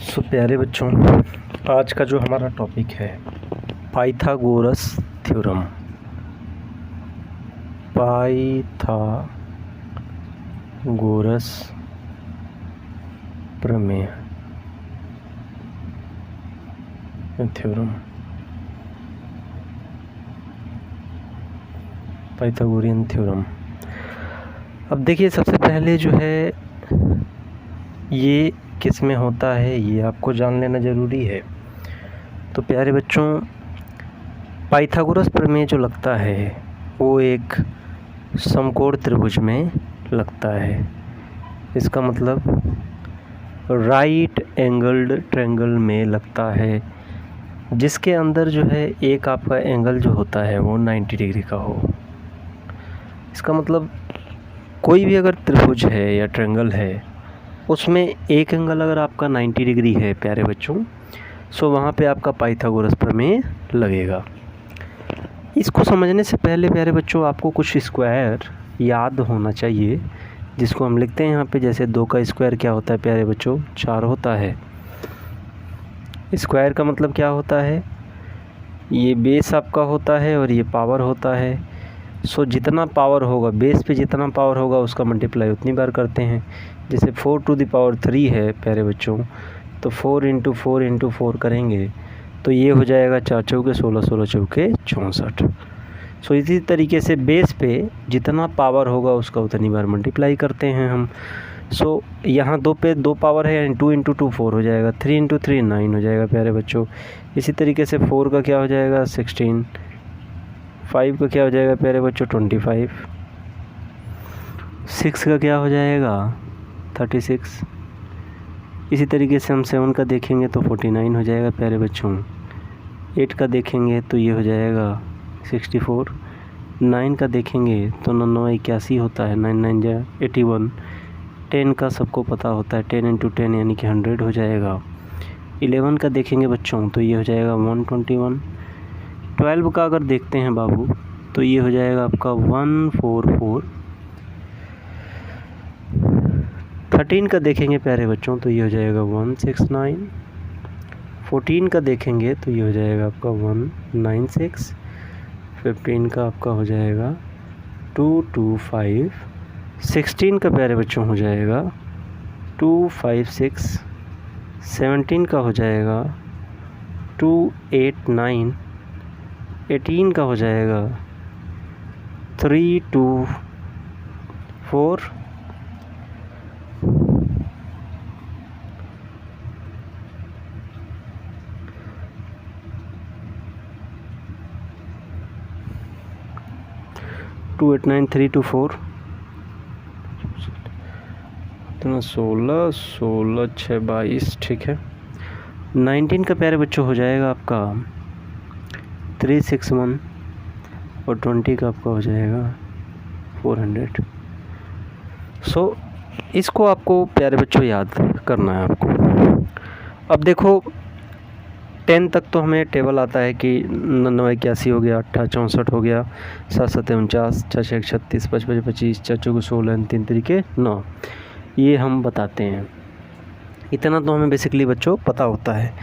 सो प्यारे बच्चों, आज का जो हमारा टॉपिक है पाइथागोरस थ्योरम। पाइथागोरस प्रमेय थ्योरम, पाइथागोरियन थ्योरम। अब देखिए, सबसे पहले जो है ये किस में होता है ये आपको जान लेना ज़रूरी है। तो प्यारे बच्चों, पाइथागोरस प्रमेय जो लगता है वो एक समकोण त्रिभुज में लगता है। इसका मतलब राइट एंगल्ड ट्रायंगल में लगता है, जिसके अंदर जो है एक आपका एंगल जो होता है वो 90 डिग्री का हो। इसका मतलब कोई भी अगर त्रिभुज है या ट्रायंगल है, उसमें एक एंगल अगर आपका 90 डिग्री है प्यारे बच्चों, सो वहाँ पे आपका पाइथागोरस प्रमेय लगेगा। इसको समझने से पहले प्यारे बच्चों आपको कुछ स्क्वायर याद होना चाहिए, जिसको हम लिखते हैं यहाँ पे। जैसे 2 का स्क्वायर क्या होता है प्यारे बच्चों? 4 होता है। स्क्वायर का मतलब क्या होता है? ये बेस आपका होता है और ये पावर होता है। सो जितना पावर होगा, बेस पे जितना पावर होगा उसका मल्टीप्लाई उतनी बार करते हैं। जैसे 4 टू द पावर 3 है प्यारे बच्चों, तो 4 इंटू 4 इंटू 4 करेंगे तो ये हो जाएगा 4 चौके 16, 16 चौके 64। सो इसी तरीके से बेस पे जितना पावर होगा उसका उतनी बार मल्टीप्लाई करते हैं हम। सो यहाँ 2 पे 2 पावर है, यानी 2 इंटू 2 4 हो जाएगा, 3 इंटू 3 9 हो जाएगा प्यारे बच्चों। इसी तरीके से 4 का क्या हो जाएगा? 16। 5 का क्या हो जाएगा प्यारे बच्चों? 25। 6 का क्या हो जाएगा? 36। इसी तरीके से हम 7 का देखेंगे तो 49 हो जाएगा प्यारे बच्चों। 8 का देखेंगे तो ये हो जाएगा 64। 9 का देखेंगे तो 9 9 81 होता है, 9 9 जा 81। 10 का सबको पता होता है, 10 इंटू 10 यानी कि 100 हो जाएगा। 11 का देखेंगे बच्चों तो ये हो जाएगा 121। 12 का अगर देखते हैं बाबू तो ये हो जाएगा आपका 144। 13 का देखेंगे प्यारे बच्चों तो ये हो जाएगा 169। 14 का देखेंगे तो ये हो जाएगा आपका 196। 15 का आपका हो जाएगा 225। 16 का प्यारे बच्चों हो जाएगा 256। 17 का हो जाएगा 289। 18 का हो जाएगा 324। 289 324 इतना 16 16 6 22, ठीक है। 19 का प्यारे बच्चों हो जाएगा आपका 361 और 20 का आपका हो जाएगा 400। सो इसको आपको प्यारे बच्चों याद करना है आपको। अब देखो 10 तक तो हमें टेबल आता है कि 9 81 हो गया, 8 64 हो गया, 7 7 49, 6 6 36, 5 5 25, 4 4 16, 3 तरीके 9, ये हम बताते हैं। इतना तो हमें बेसिकली बच्चों पता होता है।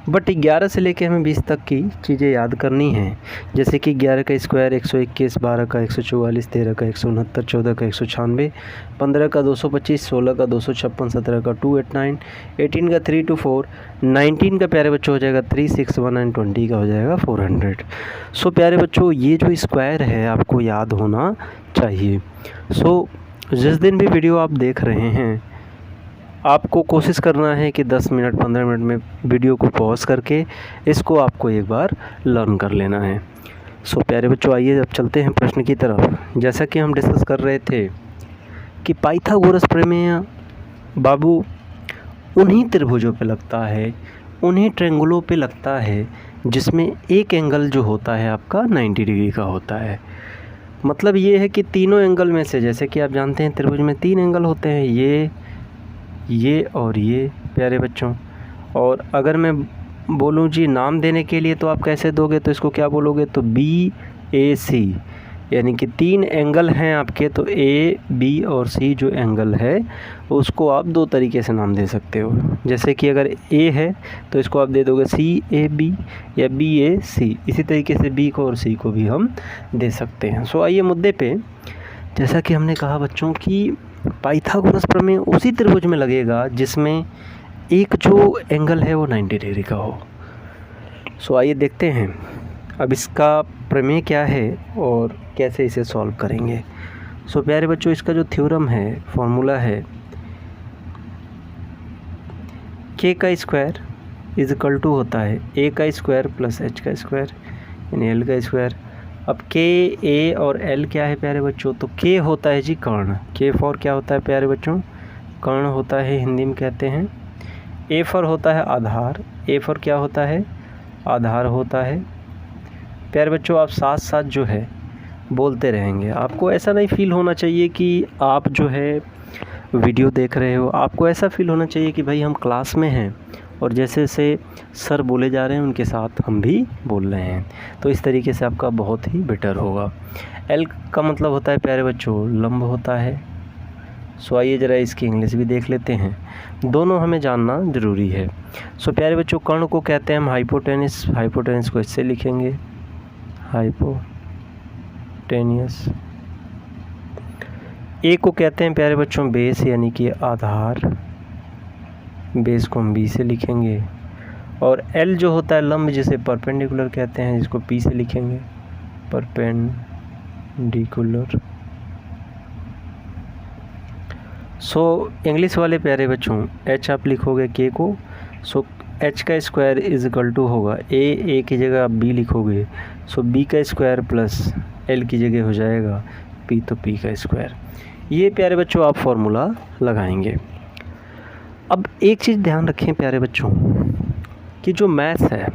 बट 11 से लेके हमें 20 तक की चीज़ें याद करनी हैं। जैसे कि 11 का स्क्वायर 121, 12 का 144, 13 का 169, 14 का 196, 15 का 225, 16 का 256, 17 का 289, 18 का 324, 19 का प्यारे बच्चों हो जाएगा 361 एंड 20 का हो जाएगा 400। सो प्यारे बच्चों, ये जो स्क्वायर है आपको याद होना चाहिए। सो जिस दिन भी वीडियो आप देख रहे हैं, आपको कोशिश करना है कि 10 मिनट 15 मिनट में वीडियो को पॉज करके इसको आपको एक बार लर्न कर लेना है। सो प्यारे बच्चों, आइए अब चलते हैं प्रश्न की तरफ। जैसा कि हम डिस्कस कर रहे थे कि पाइथागोरस प्रमेय बाबू उन्हीं त्रिभुजों पे लगता है, उन्हीं ट्रायंगलों पे लगता है जिसमें एक एंगल जो होता है आपका 90 डिग्री का होता है। मतलब ये है कि तीनों एंगल में से, जैसे कि आप जानते हैं त्रिभुज में 3 एंगल होते हैं, ये और ये प्यारे बच्चों। और अगर मैं बोलूँ जी नाम देने के लिए तो आप कैसे दोगे? तो इसको क्या बोलोगे? तो BAC, यानी कि 3 एंगल हैं आपके, तो ए बी और सी जो एंगल है उसको आप 2 तरीके से नाम दे सकते हो। जैसे कि अगर ए है तो इसको आप दे दोगे सी ए बी या बी ए सी। इसी तरीके से बी को और सी को भी हम दे सकते हैं। सो आइए मुद्दे पे। जैसा कि हमने कहा बच्चों कि पाइथागोरस प्रमेय उसी त्रिभुज में लगेगा जिसमें एक जो एंगल है वो 90 डिग्री का हो। सो आइए देखते हैं अब इसका प्रमेय क्या है और कैसे इसे सॉल्व करेंगे। सो प्यारे बच्चों, इसका जो थ्योरम है, फॉर्मूला है k का स्क्वायर इज इक्वल टू होता है a का स्क्वायर प्लस h का स्क्वायर यानी l का स्क्वायर। अब k, a और l क्या है प्यारे बच्चों? तो k होता है जी कर्ण। k फॉर क्या होता है प्यारे बच्चों? कर्ण होता है, हिंदी में कहते हैं। a फॉर होता है आधार। a फॉर क्या होता है? आधार होता है। प्यारे बच्चों, आप साथ साथ जो है बोलते रहेंगे। आपको ऐसा नहीं फील होना चाहिए कि आप जो है वीडियो देख रहे हो। आपको ऐसा फील होना चाहिए कि भाई हम क्लास में हैं और जैसे जैसे सर बोले जा रहे हैं उनके साथ हम भी बोल रहे हैं। तो इस तरीके से आपका बहुत ही बेटर होगा। एल का मतलब होता है प्यारे बच्चों लंब होता है। सो आइए ज़रा इसकी इंग्लिश भी देख लेते हैं, दोनों हमें जानना ज़रूरी है। सो प्यारे बच्चों, कर्ण को कहते हैं हम हाइपोटेनस। हाइपोटेनस को इससे लिखेंगे हाइपोटेनियस। ए को कहते हैं प्यारे बच्चों बेस यानी कि आधार। बेस को हम बी से लिखेंगे। और एल जो होता है लंब, जिसे परपेंडिकुलर कहते हैं, जिसको पी से लिखेंगे परपेंडिकुलर। सो इंग्लिश वाले प्यारे बच्चों, एच आप लिखोगे के को। सो एच का स्क्वायर इज इक्वल टू होगा ए की जगह आप बी लिखोगे। सो बी का स्क्वायर प्लस एल की जगह हो जाएगा पी, तो पी का स्क्वायर। ये प्यारे बच्चों आप फॉर्मूला लगाएंगे। अब एक चीज़ ध्यान रखें प्यारे बच्चों कि जो मैथ्स है,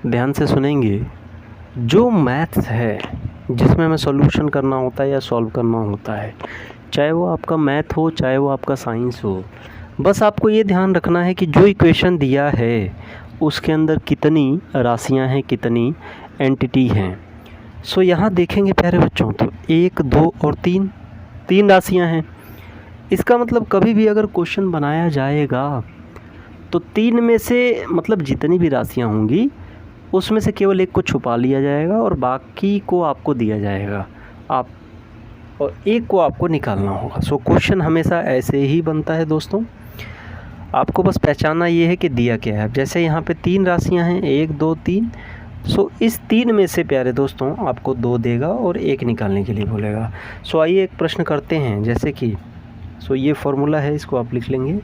ध्यान से सुनेंगे, जो मैथ्स है जिसमें हमें सॉल्यूशन करना होता है या सॉल्व करना होता है, चाहे वो आपका मैथ हो चाहे वो आपका साइंस हो, बस आपको ये ध्यान रखना है कि जो इक्वेशन दिया है उसके अंदर कितनी राशियां हैं, कितनी एंटिटी हैं। सो यहाँ देखेंगे प्यारे बच्चों तो 1, 2 और 3 राशियां हैं। इसका मतलब कभी भी अगर क्वेश्चन बनाया जाएगा तो 3 में से मतलब जितनी भी राशियां होंगी उसमें से केवल एक को छुपा लिया जाएगा और बाकी को आपको दिया जाएगा, आप और एक को आपको निकालना होगा। सो क्वेश्चन हमेशा ऐसे ही बनता है दोस्तों। आपको बस पहचानना ये है कि दिया क्या है। जैसे यहाँ पे 3 राशियां हैं, 1, 2, 3। सो इस 3 में से प्यारे दोस्तों आपको 2 देगा और 1 निकालने के लिए बोलेगा। सो आइए एक प्रश्न करते हैं, जैसे कि ये फॉर्मूला है, इसको आप लिख लेंगे।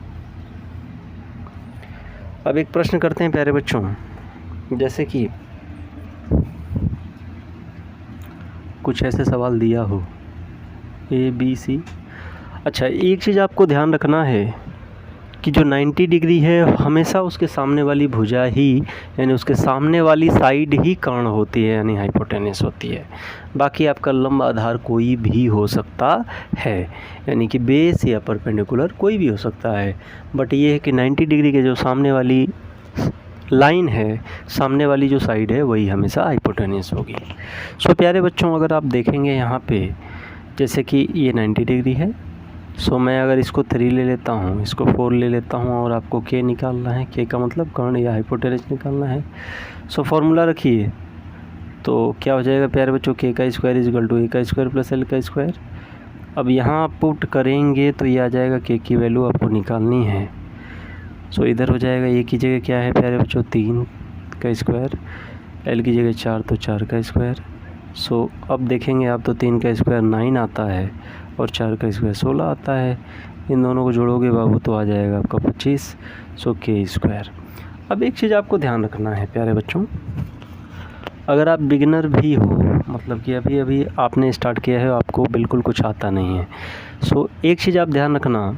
अब एक प्रश्न करते हैं प्यारे बच्चों, जैसे कि कुछ ऐसे सवाल दिया हो ए बी सी। अच्छा, एक चीज़ आपको ध्यान रखना है कि जो 90 डिग्री है हमेशा उसके सामने वाली भुजा ही यानी उसके सामने वाली साइड ही कर्ण होती है यानी हाइपोटेनस होती है। बाकी आपका लंब आधार कोई भी हो सकता है, यानी कि बेस या परपेंडिकुलर कोई भी हो सकता है। बट ये है कि 90 डिग्री के जो सामने वाली लाइन है, सामने वाली जो साइड है वही हमेशा हाइपोटेनस होगी। सो प्यारे बच्चों, अगर आप देखेंगे यहाँ पे जैसे कि ये 90 डिग्री है। सो मैं अगर इसको 3 ले लेता हूँ, इसको 4 ले लेता हूँ और आपको के निकालना है, के का मतलब कर्ण या हाइपोटेनस निकालना है। सो फॉर्मूला रखिए तो क्या हो जाएगा प्यारे बच्चों, के का स्क्वायर इज इक्वल टू ए का स्क्वायर प्लस एल का स्क्वायर। अब यहाँ आप पुट करेंगे तो ये आ जाएगा, के की वैल्यू आपको निकालनी है। सो इधर हो जाएगा, ए की जगह क्या है प्यारे बच्चों 3 का स्क्वायर, एल की जगह 4 तो 4 का स्क्वायर। सो अब देखेंगे आप तो 3 का स्क्वायर 9 आता है और 4 का स्क्वायर 16 आता है। इन दोनों को जोड़ोगे बाबू तो आ जाएगा आपका 25। सो के स्क्वायर। अब एक चीज़ आपको ध्यान रखना है प्यारे बच्चों, अगर आप बिगिनर भी हो, मतलब कि अभी अभी आपने स्टार्ट किया है, आपको बिल्कुल कुछ आता नहीं है, सो एक चीज़ आप ध्यान रखना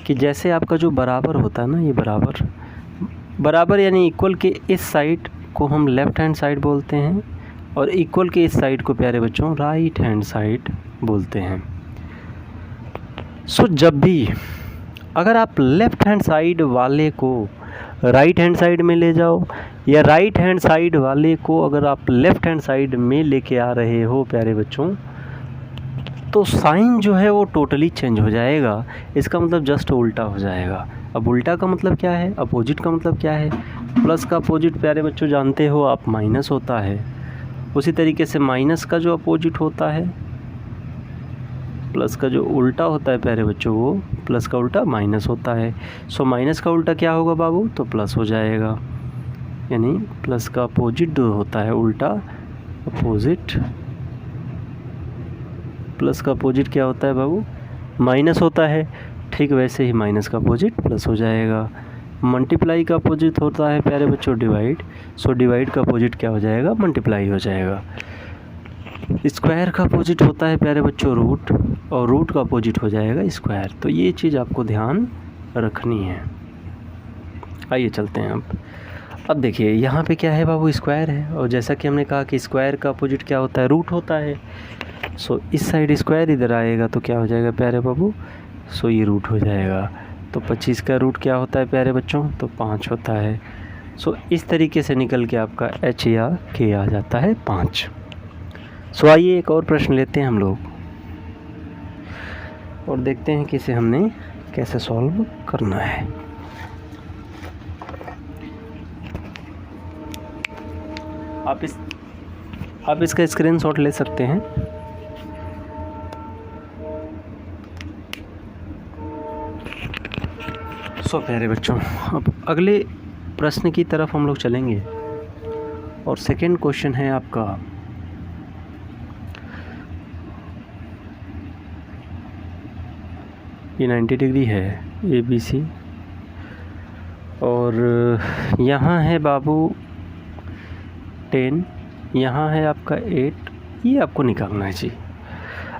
कि जैसे आपका जो बराबर होता है ना, ये बराबर यानी इक्वल के इस साइड को हम लेफ़्ट हैंड साइड बोलते हैं और इक्वल के इस साइड को प्यारे बच्चों राइट हैंड साइड बोलते हैं। सो जब भी अगर आप लेफ़्ट हैंड साइड वाले को राइट हैंड साइड में ले जाओ या राइट हैंड साइड वाले को अगर आप लेफ़्ट हैंड साइड में लेके आ रहे हो प्यारे बच्चों, तो साइन जो है वो टोटली चेंज हो जाएगा। इसका मतलब जस्ट उल्टा हो जाएगा। अब उल्टा का मतलब क्या है, अपोजिट का मतलब क्या है? प्लस का अपोजिट प्यारे बच्चों जानते हो आप, माइनस होता है। उसी तरीके से माइनस का जो अपोजिट होता है, प्लस का जो उल्टा होता है प्यारे बच्चों, वो प्लस का उल्टा माइनस होता है। सो माइनस का उल्टा क्या होगा बाबू? तो प्लस हो जाएगा। यानी प्लस का अपोजिट जो होता है उल्टा, अपोजिट, प्लस का अपोजिट क्या होता है बाबू? माइनस होता है। ठीक वैसे ही माइनस का अपोजिट प्लस हो जाएगा। मल्टीप्लाई का अपोजिट होता है प्यारे बच्चों डिवाइड। सो डिवाइड का अपोजिट क्या हो जाएगा? मल्टीप्लाई हो जाएगा। स्क्वायर का अपोजिट होता है प्यारे बच्चों रूट, और रूट का अपोजिट हो जाएगा स्क्वायर। तो ये चीज़ आपको ध्यान रखनी है। आइए चलते हैं अब देखिए यहाँ पे क्या है बाबू? स्क्वायर है, और जैसा कि हमने कहा कि स्क्वायर का अपोजिट क्या होता है? रूट होता है। सो इस साइड स्क्वायर इधर आएगा तो क्या हो जाएगा प्यारे बाबू? सो ये रूट हो जाएगा। तो 25 का रूट क्या होता है प्यारे बच्चों? तो 5 होता है। सो इस तरीके से निकल के आपका h या k आ जाता है 5। सो आइए एक और प्रश्न लेते हैं हम लोग, और देखते हैं कि इसे हमने कैसे सॉल्व करना है। आप इसका स्क्रीनशॉट ले सकते हैं। सो प्यारे बच्चों, अब अगले प्रश्न की तरफ हम लोग चलेंगे, और सेकंड क्वेश्चन है आपका ये 90 डिग्री है ABC, और यहाँ है बाबू 10, यहाँ है आपका 8। ये आपको निकालना है जी।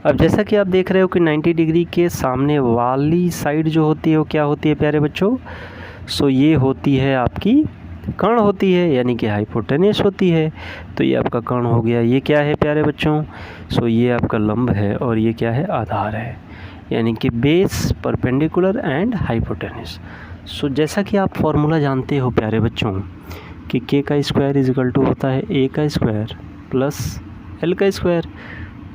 अब जैसा कि आप देख रहे हो कि 90 डिग्री के सामने वाली साइड जो होती है वो क्या होती है प्यारे बच्चों? सो ये होती है आपकी कर्ण होती है, यानी कि हाइपोटेन्यूस होती है। तो ये आपका कर्ण हो गया। ये क्या है प्यारे बच्चों? सो ये आपका लंब है, और ये क्या है? आधार है, यानी कि बेस, परपेंडिकुलर एंड हाइपोटेन्यूस। सो जैसा कि आप फॉर्मूला जानते हो प्यारे बच्चों कि k का स्क्वायर इज इक्वल टू होता है a का स्क्वायर प्लस l का स्क्वायर,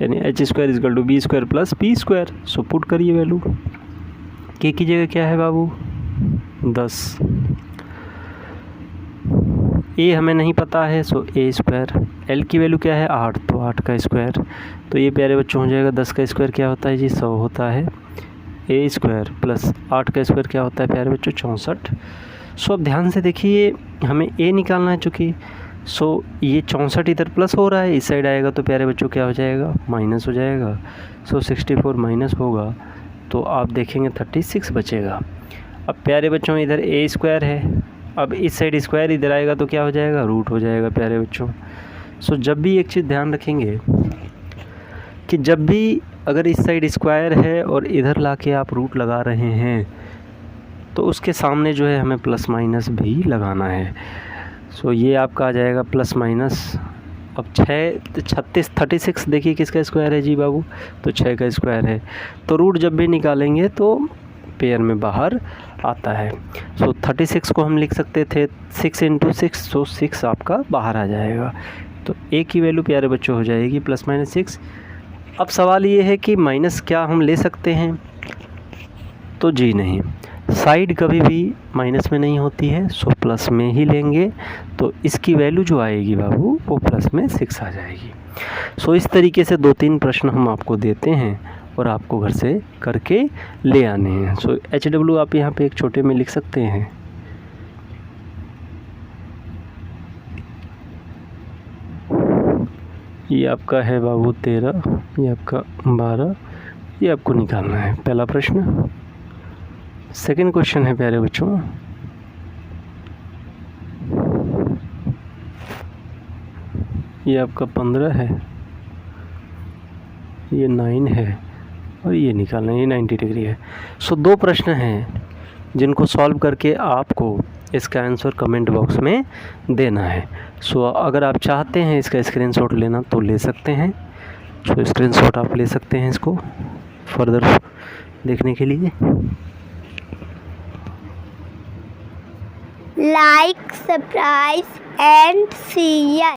यानी h square is equal to b square plus p square. So put करिए वैल्यू। k की जगह क्या है बाबू? 10। a हमें नहीं पता है, सो a स्क्वायर। l की वैल्यू क्या है? 8, तो 8 का स्क्वायर। तो ये प्यारे बच्चों हो जाएगा 10 का स्क्वायर क्या होता है जी? 100 होता है। a स्क्वायर प्लस 8 का स्क्वायर क्या होता है प्यारे बच्चों? 64। सो अब ध्यान से देखिए, हमें a निकालना है चूँकि। सो ये 64 इधर प्लस हो रहा है, इस साइड आएगा तो प्यारे बच्चों क्या हो जाएगा? माइनस हो जाएगा। सो 64 माइनस होगा तो आप देखेंगे 36 बचेगा। अब प्यारे बच्चों इधर a स्क्वायर है, अब इस साइड स्क्वायर इधर आएगा तो क्या हो जाएगा? रूट हो जाएगा प्यारे बच्चों। सो जब भी एक चीज़ ध्यान रखेंगे कि जब भी अगर इस साइड स्क्वायर है और इधर लाके आप रूट लगा रहे हैं, तो उसके सामने जो है हमें प्लस माइनस भी लगाना है। सो ये आपका आ जाएगा प्लस माइनस। अब 36 देखिए किसका स्क्वायर है जी बाबू? तो 6 का स्क्वायर है। तो रूट जब भी निकालेंगे तो पेयर में बाहर आता है। सो 36 को हम लिख सकते थे 6 × 6, सो 6 आपका बाहर आ जाएगा। तो a की वैल्यू प्यारे बच्चों हो जाएगी प्लस माइनस 6। अब सवाल ये है कि माइनस क्या हम ले सकते हैं? तो जी नहीं, साइड कभी भी माइनस में नहीं होती है, सो प्लस में ही लेंगे। तो इसकी वैल्यू जो आएगी बाबू वो प्लस में 6 आ जाएगी। सो इस तरीके से 2-3 प्रश्न हम आपको देते हैं और आपको घर से करके ले आने हैं। सो HW आप यहाँ पे एक छोटे में लिख सकते हैं। ये आपका है बाबू 13, ये आपका 12, ये आपको निकालना है पहला प्रश्न। सेकंड क्वेश्चन है प्यारे बच्चों, ये आपका 15 है, ये 9 है, और ये निकालना है, ये 90 डिग्री है। सो 2 प्रश्न हैं जिनको सॉल्व करके आपको इसका आंसर कमेंट बॉक्स में देना है। सो अगर आप चाहते हैं इसका स्क्रीनशॉट लेना तो ले सकते हैं। सो स्क्रीनशॉट आप ले सकते हैं इसको फर्दर देखने के लिए। like, subscribe and share.